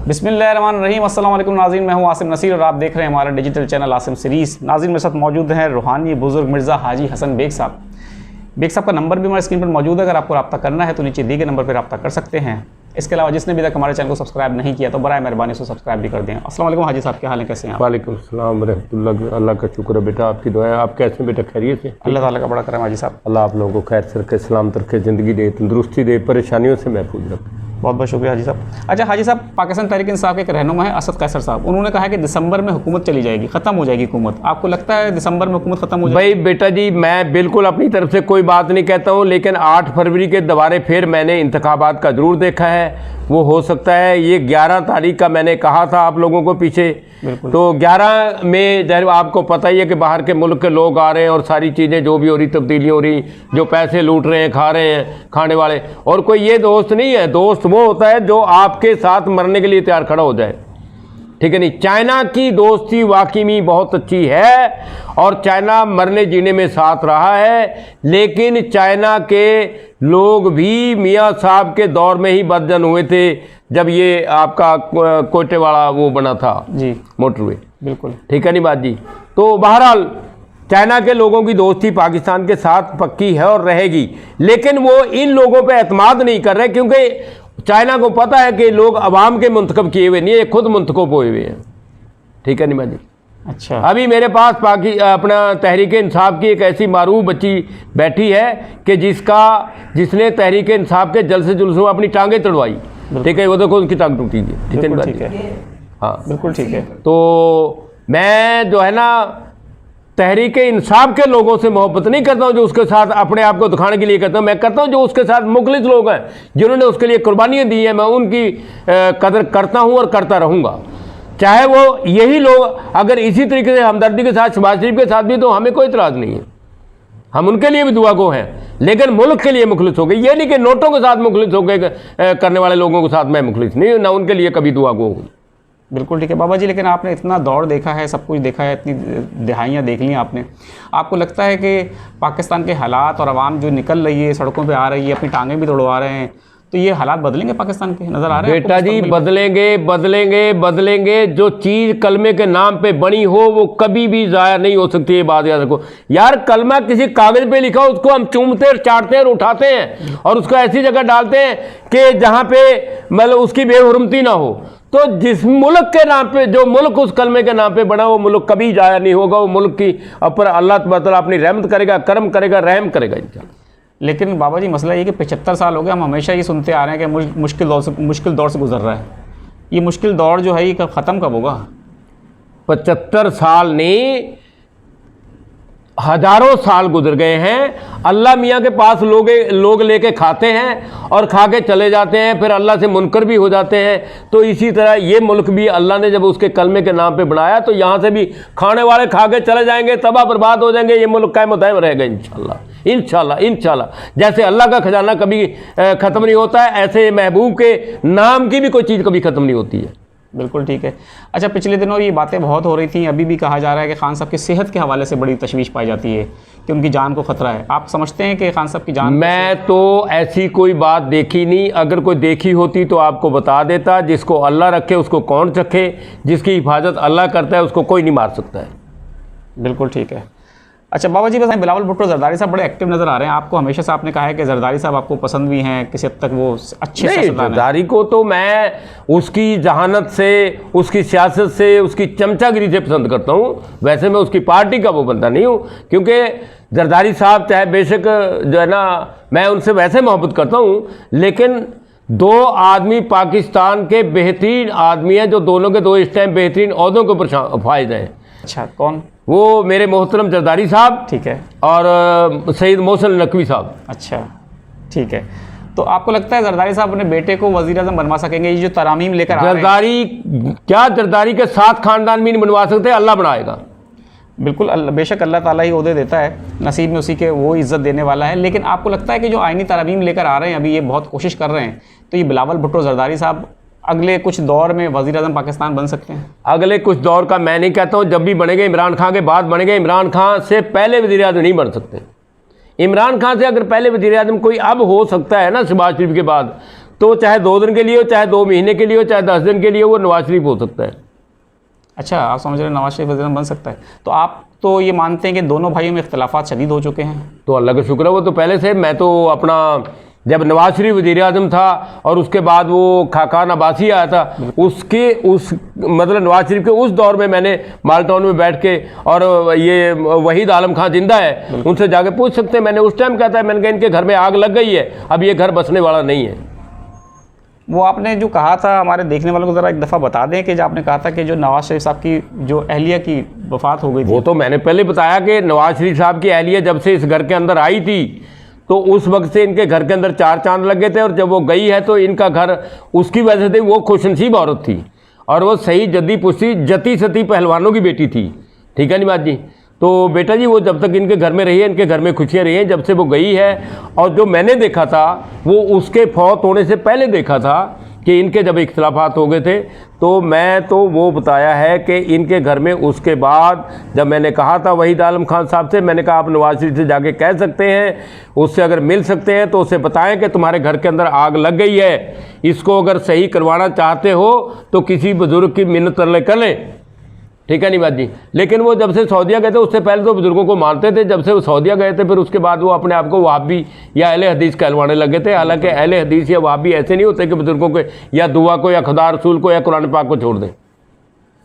बिस्मिल्लाहिर्रहमानिर्रहीम। अस्सलाम वालेकुम नाज़रीन, मैं हूं आसिम नसीर और आप देख रहे हैं हमारा डिजिटल चैनल आसिम सीरीज़। नाज़रीन मेरे साथ मौजूद हैं रूहानी बुज़ुर्ग मिर्ज़ा हाजी हसन बेग साहब। बेग साहब का नंबर भी हमारे स्क्रीन पर मौजूद है, अगर आपको रब्ता करना है तो नीचे दिए गए नंबर पर रब्ता कर सकते हैं। इसके अलावा जिसने भी तक हमारे चैनल को सब्सक्राइब नहीं किया तो बराए मेहरबानी से सब्सक्राइब भी कर दें। अस्सलाम वालेकुम हाजी साहब, क्या हाल है, कैसे हैं आप? वालेकुम सलाम रहमतुल्लाह। अल्लाह का शुक्र है बेटा, आपकी दुआ है। आप कैसे बेटा, खैरियत से? अल्लाह ताला का बड़ा करम हाजी साहब। अल्लाह आप लोगों को खैर से रखे, सलामत रखे, ज़िंदगी दे, तंदुरुस्ती दे, परेशानियों से महफूज रखे। बहुत बहुत शुक्रिया हाजी साहब। अच्छा हाजी साहब, पाकिस्तान तहरीक इंसाफ के एक रहनुमा है असद कैसर साहब, उन्होंने कहा है कि दिसंबर में हुकूमत चली जाएगी, ख़त्म हो जाएगी हुकूमत। आपको लगता है दिसंबर में हुकूमत ख़त्म हो जाएगी? भाई बेटा जी, मैं बिल्कुल अपनी तरफ से कोई बात नहीं कहता हूँ, लेकिन 8 फरवरी के दोबारे फिर मैंने इंतखाबात का ज़रूर देखा है। वो हो सकता है, ये 11 तारीख का मैंने कहा था आप लोगों को पीछे, तो 11 में जब आपको पता ही है कि बाहर के मुल्क के लोग आ रहे हैं और सारी चीज़ें जो भी हो रही, तब्दीली हो रही, जो पैसे लूट रहे हैं, खा रहे हैं खाने वाले। और कोई ये दोस्त नहीं है, दोस्त वो होता है जो आपके साथ मरने के लिए तैयार खड़ा हो जाए, ठीक है नहीं। चाइना की दोस्ती वाकई में बहुत अच्छी है और चाइना मरने जीने में साथ रहा है, लेकिन चाइना के लोग भी मियाँ साहब के दौर में ही बदजन हुए थे जब ये आपका कोयटे वाला वो बना था जी, मोटरवे, बिल्कुल ठीक है नहीं बात जी। तो बहरहाल चाइना के लोगों की दोस्ती पाकिस्तान के साथ पक्की है और रहेगी, लेकिन वो इन लोगों पे एतमाद नहीं कर रहे, क्योंकि चाइना को पता है कि लोग अवाम के मुंतखब किए हुए नहीं है, खुद मुंतखब हुए हुए हैं, ठीक है नहीं बात जी। अच्छा, अभी मेरे पास अपना तहरीक इंसाफ की एक ऐसी मारूफ बच्ची बैठी है कि जिसने तहरीक इंसाफ के जलसे जुलूस में अपनी टांगें तोड़वाई, ठीक है, वो देखो उनकी टांग टूटी है, ठीक है ठीक है, हाँ बिल्कुल ठीक है। तो मैं जो है ना तहरीक इंसाफ के लोगों से मोहब्बत नहीं करता हूँ जो उसके साथ अपने आप को दिखाने के लिए करता हूँ। मैं करता हूँ जो उसके साथ मुखलिस लोग हैं, जिन्होंने उसके लिए कुर्बानियाँ दी हैं, मैं उनकी कदर करता हूँ और करता रहूँगा। चाहे वो यही लोग अगर इसी तरीके से हमदर्दी के साथ शहबाज शरीफ के साथ भी, तो हमें कोई इतराज़ नहीं है, हम उनके लिए भी दुआ गो हैं, लेकिन मुल्क के लिए मुखलिस हो गए। ये नहीं कि नोटों के साथ मुखलिस हो गए करने वाले लोगों के साथ मैं मुखलिस नहीं हूँ, ना उनके लिए कभी दुआ गो हुई। बिल्कुल ठीक है बाबा जी, लेकिन आपने इतना दौर देखा है, सब कुछ देखा है, इतनी दिहाइयाँ देख ली आपने, आपको लगता है कि पाकिस्तान के हालात और आवाम जो निकल रही है, सड़कों पे आ रही है, अपनी टांगें भी तोड़वा रहे हैं, तो ये हालात बदलेंगे पाकिस्तान के, नज़र आ रहे हैं बेटा जी? बदलेंगे बदलेंगे बदलेंगे। जो चीज़ कलमे के नाम पे बनी हो वो कभी भी ज़ाया नहीं हो सकती, ये बात याद रखो यार। कलमा किसी कागज़ पे लिखा हो, उसको हम चूमते और चाटते और उठाते हैं और उसको ऐसी जगह डालते हैं कि जहाँ पे मतलब उसकी बेहुरमती ना हो। तो जिस मुल्क के नाम पे, जो मुल्क उस कलमे के नाम पे बना, वो मुल्क कभी जाया नहीं होगा। वो मुल्क की ऊपर अल्लाह तआला अपनी रहमत करेगा, करम करेगा, रहम करेगा इंशाअल्लाह। लेकिन बाबा जी मसला ये कि 75 साल हो गए, हम हमेशा ये सुनते आ रहे हैं कि मुश्किल दौर से गुजर रहा है। ये मुश्किल दौर जो है ये कब ख़त्म कब होगा? 75 साल नहीं, हजारों साल गुजर गए हैं। अल्लाह मियाँ के पास लोग लेके खाते हैं और खा के चले जाते हैं, फिर अल्लाह से मुनकर भी हो जाते हैं। तो इसी तरह ये मुल्क भी अल्लाह ने जब उसके कलमे के नाम पे बनाया, तो यहाँ से भी खाने वाले खा के चले जाएंगे, तबाह बर्बाद हो जाएंगे। ये मुल्क कायम दायम रहेगा इंशाअल्लाह, इंशाअल्लाह, इंशाअल्लाह। जैसे अल्लाह का खजाना कभी ख़त्म नहीं होता है, ऐसे महबूब के नाम की भी कोई चीज़ कभी ख़त्म नहीं होती है। बिल्कुल ठीक है। अच्छा, पिछले दिनों ये बातें बहुत हो रही थी, अभी भी कहा जा रहा है कि खान साहब की सेहत के हवाले से बड़ी तशवीश पाई जाती है कि उनकी जान को ख़तरा है। आप समझते हैं कि खान साहब की जान? मैं तो ऐसी कोई बात देखी नहीं, अगर कोई देखी होती तो आपको बता देता। जिसको अल्लाह रखे उसको कौन रखे, जिसकी हिफाजत अल्लाह करता है उसको कोई नहीं मार सकता है। बिल्कुल ठीक है। अच्छा बाबा जी, बस बिलावल भुट्टो जरदारी साहब बड़े एक्टिव नज़र आ रहे हैं आपको, हमेशा से आपने कहा है कि जरदारी साहब आपको पसंद भी हैं, किसी हद तक वो अच्छे नहीं, जरदारी को तो मैं उसकी जहानत से, उसकी सियासत से, उसकी चमचागिरी से पसंद करता हूँ। वैसे मैं उसकी पार्टी का वो बंदा नहीं हूँ, क्योंकि जरदारी साहब चाहे बेशक जो है ना, मैं उनसे वैसे मोहब्बत करता हूँ, लेकिन 2 आदमी पाकिस्तान के बेहतरीन आदमी हैं, जो दोनों के दो इस टाइम बेहतरीन ओहदों के ऊपर फायद हैं। अच्छा, कौन? वो मेरे मोहतरम जरदारी साहब, ठीक है, और सईद मोहसिन नकवी साहब। अच्छा ठीक है। तो आपको लगता है जरदारी साहब अपने बेटे को वज़ीर आज़म बनवा सकेंगे? ये जो तरामीम लेकर जरदारी के साथ खानदान भी नहीं बनवा सकते, अल्लाह बनाएगा। बिल्कुल, बेशक अल्लाह ताला ही ओहदे देता है, नसीब में उसी के वो इज़्ज़त देने वाला है। लेकिन आपको लगता है कि जो आइनी तरामीम लेकर आ रहे हैं, अभी ये बहुत कोशिश कर रहे हैं, तो ये बिलावल भुट्टो जरदारी साहब अगले कुछ दौर में वज़ीर आज़म पाकिस्तान बन सकते हैं? अगले कुछ दौर का मैं नहीं कहता हूँ, जब भी बनेंगे इमरान खान के बाद बनेंगे। इमरान खान से पहले वज़ीर आज़म नहीं बन सकते। इमरान खान से अगर पहले वज़ीर आज़म कोई अब हो सकता है ना शहबाज शरीफ के बाद, तो चाहे 2 दिन के लिए हो, चाहे 2 महीने के लिए हो, चाहे 10 दिन के लिए हो, वो नवाज शरीफ हो सकता है। अच्छा, आप समझ रहे हैं नवाज शरीफ वज़ीर बन सकता है। तो आप तो ये मानते हैं कि दोनों भाइयों में इख्तलाफात शदीद हो चुके हैं? तो अल्लाह का शुक्र है, वो तो पहले से, मैं तो अपना जब नवाज शरीफ वज़ीर आज़म था और उसके बाद वो खाकान अब्बासी आया था, उस मतलब नवाज शरीफ के उस दौर में मैंने मालटाउन में बैठ के, और ये वहीद आलम खां जिंदा है, उनसे जाके पूछ सकते हैं। मैंने उस टाइम कहा था, मैंने कहा इनके घर में आग लग गई है, अब ये घर बसने वाला नहीं है। वो आपने जो कहा था, हमारे देखने वालों को ज़रा एक दफ़ा बता दें कि जो आपने कहा था कि जो नवाज शरीफ साहब की जो अहलिया की वफ़ात हो गई थी। वो तो मैंने पहले बताया कि नवाज शरीफ साहब की अहलिया जब से इस घर के अंदर आई थी, तो उस वक्त से इनके घर के अंदर 4 चांद लग गए थे, और जब वो गई है तो इनका घर उसकी वजह से, वो खुशनसीब औरत थी और वो सही जद्दी पुश्ती जती सती पहलवानों की बेटी थी। ठीक है निमाज जी। तो बेटा जी, वो जब तक इनके घर में रही है, इनके घर में खुशियाँ रही हैं। जब से वो गई है, और जो मैंने देखा था वो उसके फौत होने से पहले देखा था कि इनके जब इख्तलाफात हो गए थे, तो मैं तो वो बताया है कि इनके घर में उसके बाद जब मैंने कहा था वहीद आलम खान साहब से, मैंने कहा आप नवाज शरीफ से जाके कह सकते हैं, उससे अगर मिल सकते हैं तो उससे बताएं कि तुम्हारे घर के अंदर आग लग गई है, इसको अगर सही करवाना चाहते हो तो किसी बुजुर्ग की मिन्नत कर लें। ठीक है निवाज जी। लेकिन वो जब से सऊदीया गए थे, उससे पहले तो बुजुर्गों को मानते थे, जब से वो सऊदीया गए थे फिर उसके बाद वो अपने आप को वहाबी या अहले हदीस कहलवाने लगे थे। हालांकि अहले हदीस या वहाबी ऐसे नहीं होते कि बुजुर्गों को या दुआ को या खुदा रसूल को या कुरान पाक को छोड़ दें।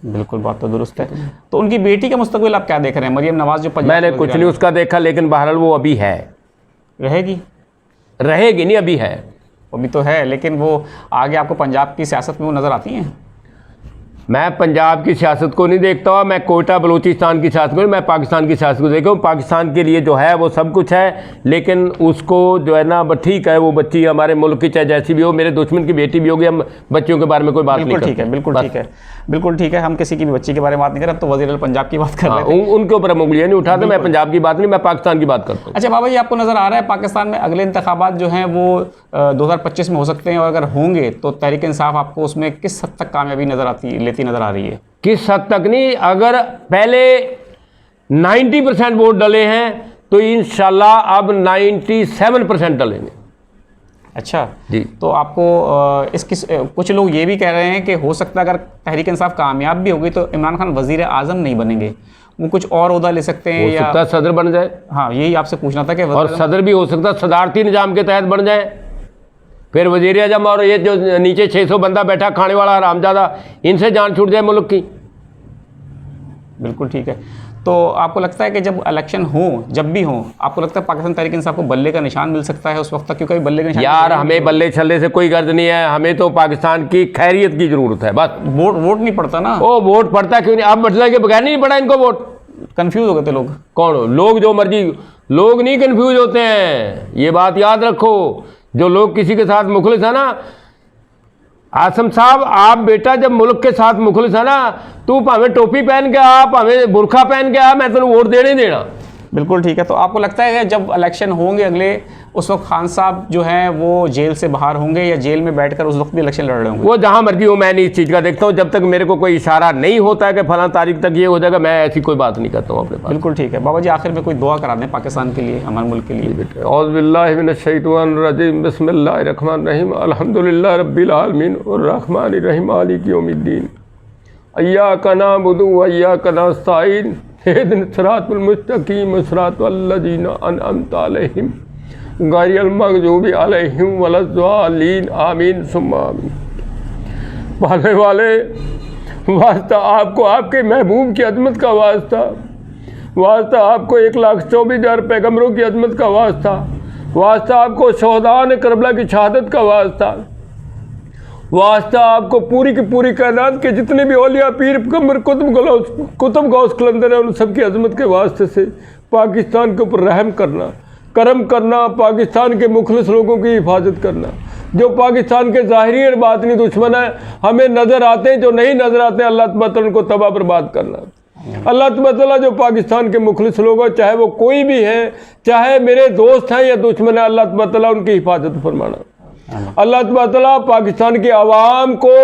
बिल्कुल, बात तो दुरुस्त है। तो उनकी बेटी का मुस्तकबिल आप क्या देख रहे हैं, मरियम नवाज जो? मैंने कुछ नहीं उसका देखा, लेकिन बहरहाल वो अभी है, रहेगी नहीं, अभी है, अभी तो है, लेकिन वो आगे आपको पंजाब की सियासत में वो नज़र आती हैं? मैं पंजाब की सियासत को नहीं देखता हुआ, मैं कोयटा बलूचिस्तान की सियासत को नहीं, मैं पाकिस्तान की सियासत को देखता हूँ। पाकिस्तान के लिए जो है वो सब कुछ है, लेकिन उसको जो है ना, ठीक है, वो बच्ची हमारे मुल्क की चाहे जैसी भी हो, मेरे दुश्मन की बेटी भी होगी, हम बच्चियों के बारे में कोई बात नहीं करते। ठीक है, बिल्कुल ठीक है, बिल्कुल ठीक है। हम किसी की भी बच्ची के बारे में बात नहीं कर रहे, तो वज़ीर पंजाब की बात कर रहे हैं। उनके ऊपर हम उंगलियां नहीं उठाते। मैं पंजाब की बात नहीं, मैं पाकिस्तान की बात करता हूँ। अच्छा बाबा जी, आपको नज़र आ रहा है पाकिस्तान में अगले इंतखाबात जो हैं वो 2025 में हो सकते हैं, और अगर होंगे तो तहरीक इंसाफ आपको उसमें किस हद तक कामयाबी लेती नज़र आ रही है? किस हद तक नहीं, अगर पहले 90% वोट डले हैं तो इंशाल्लाह अब 97% डलेंगे। अच्छा जी। तो आपको कुछ लोग ये भी कह रहे हैं कि हो सकता है अगर तहरीक इंसाफ कामयाब भी होगी तो इमरान खान वज़ीर आज़म नहीं बनेंगे, वो कुछ और ओहदा ले सकते हैं, हो सकता है सदर बन जाए। हाँ, यही आपसे पूछना था कि और सदर भी हो सकता है सदारती निज़ाम के तहत बन जाए, फिर वज़ीर आज़म और ये जो नीचे 600 बंदा बैठा खाने वाला हरामजादा, इनसे जान छूट जाए मुल्क की। बिल्कुल ठीक है। तो आपको लगता है कि जब इलेक्शन हो, जब भी हो, आपको लगता है पाकिस्तान तहरीक इंसाफ को बल्ले का निशान मिल सकता है उस वक्त तक? क्योंकि बल्ले का निशान, यार हमें बल्ले छल्ले से कोई गर्ज नहीं है, हमें तो पाकिस्तान की खैरियत की जरूरत है बस। वोट नहीं पड़ता ना? ओ वोट पड़ता क्यों नहीं? अब मतलब के बगैर नहीं पड़ा इनको वोट। कंफ्यूज हो गए थे लोग। कौन लोग? जो मर्जी लोग नहीं कंफ्यूज होते हैं, ये बात याद रखो। जो लोग किसी के साथ मुखलिस है ना, आसम साहब, आप बेटा जब मुल्क के साथ मुखलिस है ना, तू भावें टोपी पहन के आ, भावें बुरखा पहन के आ, मैं तेन वोट देने देना। बिल्कुल ठीक है। तो आपको लगता है कि जब इलेक्शन होंगे अगले, उस वक्त खान साहब जो हैं वो जेल से बाहर होंगे या जेल में बैठकर उस वक्त भी इलेक्शन लड़ रहे होंगे? वो जहां मर्जी हो, मैं नहीं इस चीज़ का देखता हूं। जब तक मेरे को कोई इशारा नहीं होता है कि फलां तारीख तक ये हो जाएगा, मैं ऐसी कोई बात नहीं करता हूँ अपने पास। बिल्कुल ठीक है। बाबा जी आखिर में कोई दुआ करा दें पाकिस्तान के लिए, हमारे मुल्क के लिए। औज़ु बिल्लाहि मिनश्शैतानिर्रजीम, बिस्मिल्लाहिर्रहमानिर्रहीम, अल्हम्दुलिल्लाह रब्बिल आलमीन अर्रहमानिर्रहीम मालिकि यौमिद्दीन, इय्याका नअबुदु व इय्याका नस्तईन, इहदिनस सिरातल मुस्तकीम, सिरातल लज़ीना अनअमता अलैहिम गैरिल मग़ज़ूबि अलैहिम वलद्दालीन, आमीन सुम्मा आमीन। पालने वाले, वास्ता आपको, आपके महबूब की अज़मत का वास्ता, वास्ता आपको 1,24,000 पैगम्बरों की अज़मत का वास्ता, वास्ता आपको शहदान करबला की शहादत का वास्ता, वास्ता आपको पूरी की पूरी कायनात के जितने भी औलिया पीर पैगम्बर कुतुब गौस कलंदर है, उन सब की अज़मत के वास्ते से पाकिस्तान के ऊपर रहम करना, करम करना, पाकिस्तान के मुखलिस लोगों की हिफाजत करना। जो पाकिस्तान के ज़ाहिरी और बातिनी दुश्मन है, हमें नज़र आते हैं, जो नहीं नज़र आते हैं, अल्लाह तआला उनको तबाह बर्बाद करना। अल्लाह तआला जो पाकिस्तान के मुखलिस लोग हैं, चाहे वो कोई भी हैं, चाहे मेरे दोस्त हैं या दुश्मन हैं, अल्लाह तआला उनकी हिफाजत फरमाना। अल्लाह तआला पाकिस्तान की आवाम को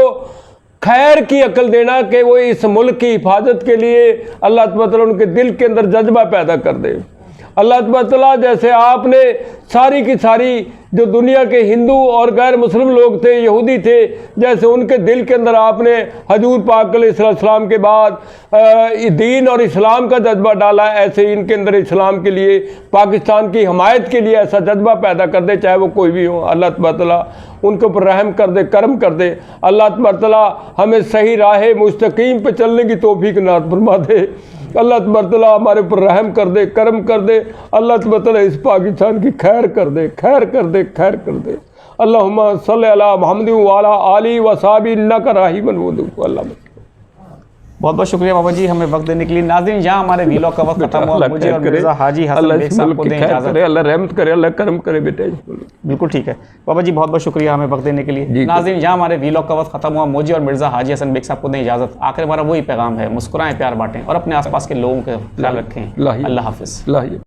खैर की अकल देना कि वो इस मुल्क की हिफाजत के लिए अल्लाह तआला उनके दिल के अंदर जज्बा पैदा कर दे। अल्लाह तआला जैसे आपने सारी की सारी जो दुनिया के हिंदू और गैर मुस्लिम लोग थे, यहूदी थे, जैसे उनके दिल के अंदर आपने हजूर पाक अलैहिस्सलाम के बाद दीन और इस्लाम का जज्बा डाला, ऐसे इनके अंदर इस्लाम के लिए, पाकिस्तान की हमायत के लिए ऐसा जज्बा पैदा कर दे, चाहे वो कोई भी हो। अल्लाह तआला उनके ऊपर रहम कर दे, करम कर दे। अल्लाह तआला हमें सही राह मुस्तकीम पे चलने की तौफीक नात फरमा दे। अल्लाह तआला हमारे ऊपर रहम कर दे, करम कर दे। अल्लाह तआला इस पाकिस्तान की खैर कर दे, खैर कर दे, खैर कर दे। अल्लाहुम्मा सल्ली अला मुहम्मद व अला आलिहि व सहाबी इन्नका राहिमन वदूद। अल्लाह बहुत बहुत शुक्रिया बाबा जी हमें वक्त देने के लिए। नाज़रीन, यहाँ हमारे वीलॉग का वक्त खत्म हुआ। मुझे और मिर्ज़ा हाजी हसन बेग साहब को दें इजाज़त। अल्लाह रहमत करे, अल्लाह करम करे बेटे। बिल्कुल ठीक है बाबा जी, बहुत बहुत शुक्रिया हमें वक्त देने के लिए। नाज़रीन, यहाँ हमारे वीलॉग का वक्त खत्म हुआ। मुझे और मिर्ज़ा हाजी हसन बेग साहब को दें इजाज़त। आखिर हमारा वही पैगाम है, मुस्कुराएं, प्यार बांटें और अपने आसपास के लोगों का ख्याल रखें। अल्लाह हाफिज़।